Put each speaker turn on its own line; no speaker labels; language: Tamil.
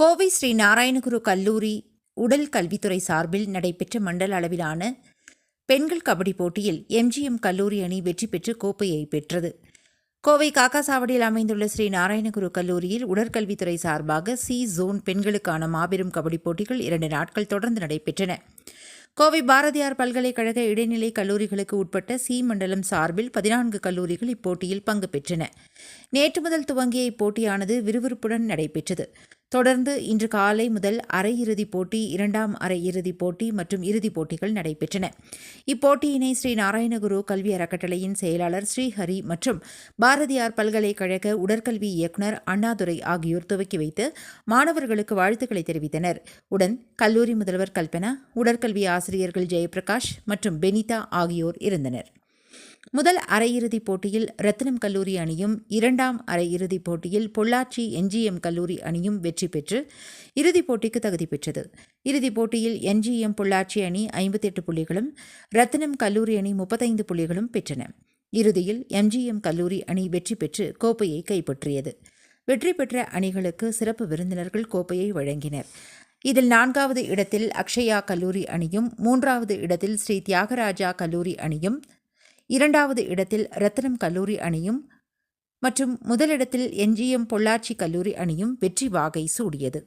கோவை ஸ்ரீ நாராயணகுரு கல்லூரி உடல் கல்வித்துறை சார்பில் நடைபெற்ற மண்டல அளவிலான பெண்கள் கபடி போட்டியில் எம்ஜிஎம் கல்லூரி அணி வெற்றி பெற்று கோப்பையை பெற்றது. கோவை காக்காசாவடியில் அமைந்துள்ள ஸ்ரீ நாராயணகுரு கல்லூரியில் உடற்கல்வித்துறை சார்பாக சி ஜோன் பெண்களுக்கான மாபெரும் கபடி போட்டிகள் 2 நாட்கள் தொடர்ந்து நடைபெற்றன. கோவை பாரதியார் பல்கலைக்கழக இடைநிலை கல்லூரிகளுக்கு உட்பட்ட சி மண்டலம் சார்பில் 14 கல்லூரிகள் இப்போட்டியில் பங்கு பெற்றன. நேற்று முதல் துவங்கிய இப்போட்டியானது விறுவிறுப்புடன் நடைபெற்றது. தொடர்ந்து இன்று காலை முதல் அரையிறுதிப் போட்டி, 2ஆம் அரையிறுதிப் போட்டி மற்றும் இறுதிப் போட்டிகள் நடைபெற்றன. இப்போட்டியினை ஸ்ரீ நாராயணகுரு கல்வி அறக்கட்டளையின் செயலாளர் ஸ்ரீஹரி மற்றும் பாரதியார் பல்கலைக்கழக உடற்கல்வி இயக்குநர் அண்ணாதுரை ஆகியோர் துவக்கி வைத்து மாணவர்களுக்கு வாழ்த்துக்களை தெரிவித்தனர். உடன் கல்லூரி முதல்வர் கல்பனா, உடற்கல்வி ஆசிரியர்கள் ஜெயபிரகாஷ் மற்றும் பெனிதா ஆகியோர் இருந்தனர். முதல் அரையிறுதிப் போட்டியில் ரத்தினம் கல்லூரி அணியும், 2ஆம் அரையிறுதிப் போட்டியில் பொள்ளாச்சி என்ஜிஎம் கல்லூரி அணியும் வெற்றி பெற்று இறுதிப் போட்டிக்கு தகுதி பெற்றது. இறுதிப் போட்டியில் என்ஜிஎம் பொள்ளாச்சி அணி 58 புள்ளிகளும், ரத்தினம் கல்லூரி அணி 35 புள்ளிகளும் பெற்றன. இறுதியில் எம்ஜிஎம் கல்லூரி அணி வெற்றி பெற்று கோப்பையை கைப்பற்றியது. வெற்றி பெற்ற அணிகளுக்கு சிறப்பு விருந்தினர்கள் கோப்பையை வழங்கினர். இதில் 4வது இடத்தில் அக்ஷயா கல்லூரி அணியும், 3வது இடத்தில் ஸ்ரீ தியாகராஜா கல்லூரி அணியும், 2வது இடத்தில் ரத்தினம் கல்லூரி அணியும் மற்றும் முதலிடத்தில் என்ஜிஎம் பொள்ளாச்சி கல்லூரி அணியும் வெற்றி வாகை சூடியது.